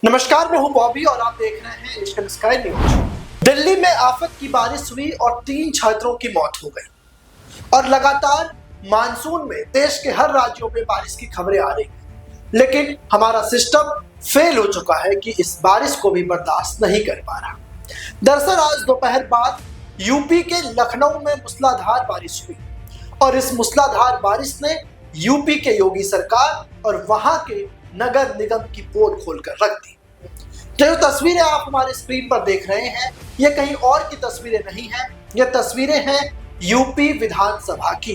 नमस्कार, मैं हूं बॉबी और आप देख रहे हैं एशियन स्काई न्यूज। दिल्ली में आफत की बारिश हुई और 3 छात्रों की मौत हो गई और लगातार मानसून में देश के हर राज्यों में बारिश की खबरें आ रही हैं, लेकिन हमारा सिस्टम फेल हो चुका है कि इस बारिश को भी बर्दाश्त नहीं कर पा रहा। दरअसल आज दोपहर बाद यूपी के लखनऊ में मूसलाधार बारिश हुई और इस मूसलाधार बारिश ने यूपी के योगी सरकार और वहां के नगर निगम की पोल खोलकर रख दी। जो तस्वीरें आप हमारे स्क्रीन पर देख रहे हैं, ये कहीं और की तस्वीरें नहीं हैं, ये तस्वीरें हैं यूपी विधानसभा की।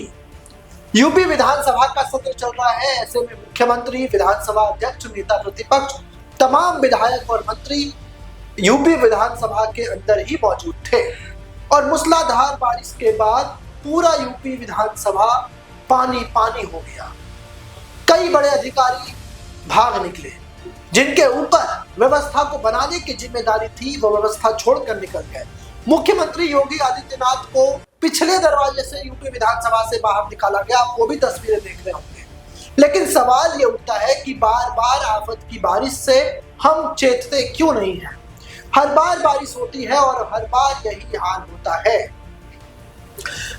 यूपी विधानसभा का सत्र चल रहा है, ऐसे में मुख्यमंत्री, विधानसभा अध्यक्ष, नेता प्रतिपक्ष, तमाम विधायक और मंत्री यूपी विधानसभा के अंदर ही मौजूद थे और मूसलाधार बारिश के बाद पूरा यूपी विधानसभा पानी पानी हो गया। कई बड़े अधिकारी भाग निकले, जिनके ऊपर व्यवस्था को बनाने की जिम्मेदारी थी, वो व्यवस्था छोड़कर निकल गए। मुख्यमंत्री योगी आदित्यनाथ को पिछले दरवाजे से यूपी विधानसभा से बाहर निकाला गया, आप वो भी तस्वीरें देख रहे होंगे। लेकिन सवाल ये उठता है कि बार बार आफत की बारिश से हम चेतते क्यों नहीं हैं? हर बार बारिश होती है और हर बार यही हाल होता है।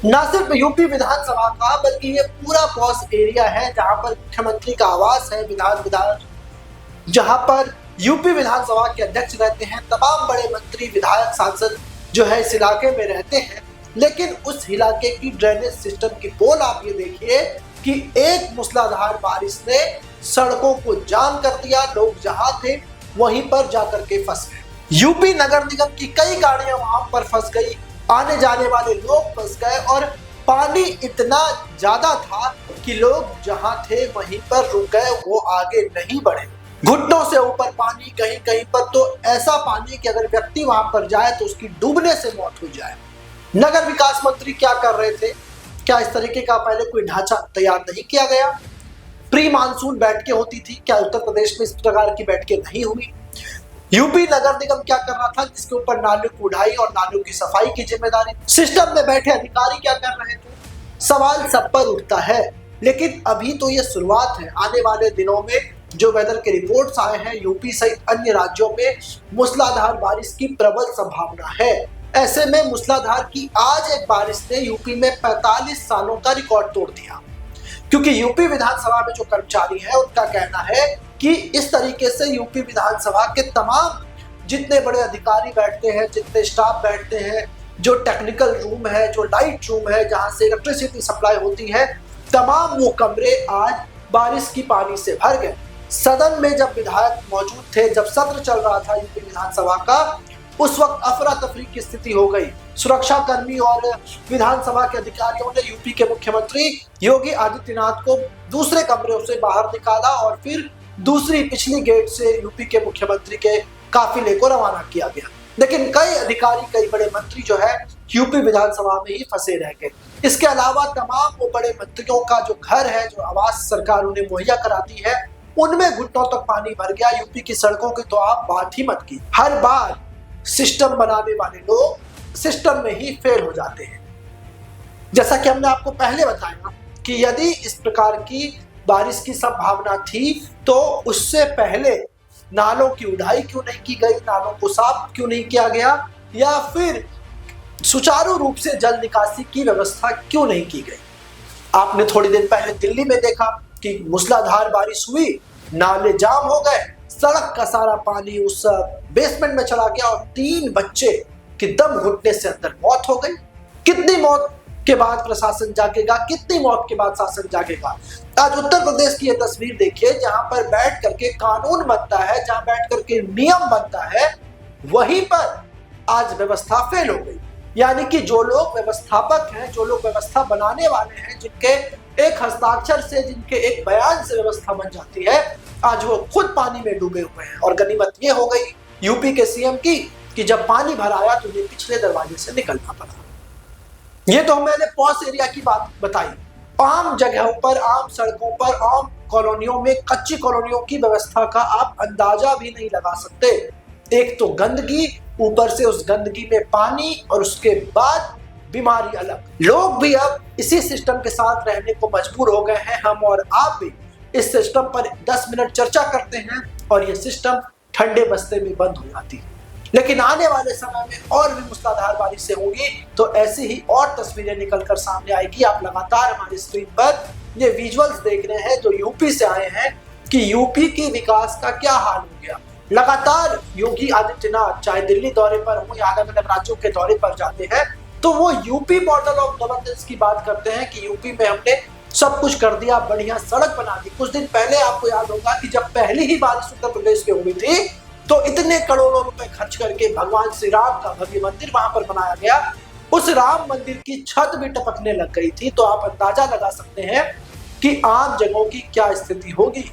न सिर्फ यूपी विधानसभा का, बल्कि ये पूरा पॉस एरिया है जहां पर मुख्यमंत्री का आवास है, विधान जहां पर यूपी विधानसभा के अध्यक्ष रहते हैं, तमाम बड़े मंत्री, विधायक, सांसद जो है इस इलाके में रहते हैं। लेकिन उस इलाके की ड्रेनेज सिस्टम की पोल आप ये देखिए कि एक मूसलाधार बारिश ने सड़कों को जाम कर दिया। लोग जहां थे वहीं पर जाकर के फंस गए। यूपी नगर निगम की कई गाड़ियां वहां पर फंस गई, आने जाने वाले लोग फंस गए और पानी इतना ज्यादा था कि लोग जहां थे वहीं पर रुक गए, वो आगे नहीं बढ़े। घुटनों से ऊपर पानी, कहीं कहीं पर तो ऐसा पानी कि अगर व्यक्ति वहां पर जाए तो उसकी डूबने से मौत हो जाए। नगर विकास मंत्री क्या कर रहे थे? क्या इस तरीके का पहले कोई ढांचा तैयार नहीं किया गया? प्री मानसून बैठकें होती थी, क्या उत्तर प्रदेश में इस प्रकार की बैठकें नहीं हुई? यूपी नगर निगम क्या कर रहा था, जिसके ऊपर नालों की उड़ाई और नालों की सफाई की जिम्मेदारी? सिस्टम में बैठे अधिकारी क्या कर रहे थे? सवाल सब पर उठता है। लेकिन अभी तो ये शुरुआत है। आने वाले दिनों में जो वेदर के रिपोर्ट्स आए हैं, यूपी सहित अन्य राज्यों में मूसलाधार बारिश की प्रबल संभावना है। ऐसे में मूसलाधार की आज एक बारिश ने यूपी में 45 सालों का रिकॉर्ड तोड़ दिया, क्योंकि यूपी विधानसभा में जो कर्मचारी हैं उनका कहना है कि इस तरीके से यूपी विधानसभा के तमाम जितने बड़े अधिकारी बैठते हैं, जितने स्टाफ बैठते हैं, जो टेक्निकल रूम है, जो लाइट रूम है, जहां से इलेक्ट्रिसिटी सप्लाई होती है, तमाम वो कमरे आज बारिश की पानी से भर गए। सदन में जब विधायक मौजूद थे, जब सत्र चल रहा था यूपी विधानसभा का, उस वक्त अफरा तफरी की स्थिति हो गई। सुरक्षा कर्मी और विधानसभा के अधिकारियों ने यूपी के मुख्यमंत्री योगी आदित्यनाथ को दूसरे कमरे से बाहर निकाला और फिर दूसरी पिछली गेट से यूपी के मुख्यमंत्री के काफिले को रवाना किया गया। लेकिन कई अधिकारी, कई बड़े मंत्री जो है यूपी विधानसभा में ही फंसे रह गए। इसके अलावा तमाम वो बड़े मंत्रियों का जो घर है, जो आवास सरकार उन्हें मुहैया कराती है, उनमें घुटनों तक पानी भर गया। यूपी की सड़कों की तो आप बात ही मत की। हर बार सिस्टम बनाने वाले लोग सिस्टम में ही फेल हो जाते हैं। जैसा कि हमने आपको पहले बताया कि यदि इस प्रकार की बारिश की संभावना थी तो उससे पहले नालों की उड़ाई क्यों नहीं की गई, नालों को साफ क्यों नहीं किया गया, या फिर सुचारू रूप से जल निकासी की व्यवस्था क्यों नहीं की गई? आपने थोड़ी देर पहले दिल्ली में देखा कि मूसलाधार बारिश हुई, नाले जाम हो गए, सड़क का सारा पानी उस बेसमेंट में चला गया और 3 बच्चे की दम घुटने से अंदर मौत हो गई। कितनी मौत के बाद प्रशासन जागेगा, कितनी मौत के बाद शासन जागेगा? आज उत्तर प्रदेश की यह तस्वीर देखिए, जहां पर बैठ करके कानून बनता है, जहां बैठ करके नियम बनता है, वहीं पर आज व्यवस्था फेल हो गई। यानी कि जो लोग व्यवस्थापक हैं, जो लोग व्यवस्था बनाने वाले हैं, जिनके एक हस्ताक्षर से, जिनके एक बयान से व्यवस्था बन जाती है, आज वो खुद पानी में डूबे हुए हैं। और गनीमत ये हो गई यूपी के सीएम की कि जब पानी भर आया तो ये पिछले दरवाजे से निकलना पड़ा। ये तो मैंने पॉस एरिया की बात बताई। आम जगहों पर, आम सड़कों पर, आम कॉलोनियों में, कच्ची कॉलोनियों की व्यवस्था का आप अंदाजा भी नहीं लगा सकते। एक तो गंदगी, ऊपर से उस गंदगी में पानी, और उसके बाद बीमारी अलग। लोग भी अब इसी सिस्टम के साथ रहने को मजबूर हो गए हैं। हम और आप भी इस सिस्टम पर 10 मिनट चर्चा करते हैं और ये सिस्टम ठंडे बस्ते में बंद हो जाती। लेकिन आने वाले समय में और भी मूसलाधार बारिशें होंगी तो ऐसी ही और तस्वीरें निकलकर सामने आएगी। आप लगातार हमारी स्क्रीन पर ये विजुअल्स देख रहे हैं जो यूपी से आए हैं कि यूपी के विकास का क्या हाल हो गया। लगातार योगी आदित्यनाथ चाहे दिल्ली दौरे पर हो या अलग अलग राज्यों के दौरे पर जाते हैं तो वो यूपी मॉडल ऑफ गवर्नेंस की बात करते हैं कि यूपी में हमने सब कुछ कर दिया, बढ़िया सड़क बना दी। कुछ दिन पहले आपको याद होगा कि जब पहली ही बारिश उत्तर प्रदेश में हुई थी तो इतने करोड़ों रुपए खर्च करके भगवान श्री राम का भव्य मंदिर वहां पर बनाया गया। उस राम मंदिर की छत भी टपकने लग गई थी। तो आप अंदाजा लगा सकते हैं कि आम जगहों की क्या स्थिति होगी।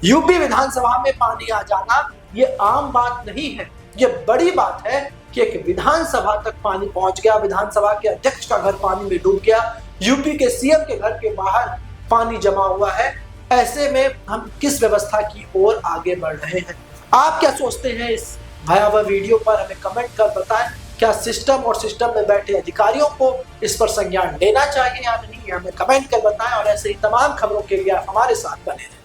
यूपी विधानसभा में पानी आ जाना ये आम बात नहीं है, ये बड़ी बात है कि एक विधानसभा तक पानी पहुंच गया। विधानसभा के अध्यक्ष का घर पानी में डूब गया, यूपी के सीएम के घर के बाहर पानी जमा हुआ है। ऐसे में हम किस व्यवस्था की ओर आगे बढ़ रहे हैं? आप क्या सोचते हैं इस भयावह वीडियो पर? हमें कमेंट कर बताएं। क्या सिस्टम और सिस्टम में बैठे अधिकारियों को इस पर संज्ञान लेना चाहिए या नहीं? हमें कमेंट कर बताएं और ऐसे ही तमाम खबरों के लिए आप हमारे साथ बने रहें।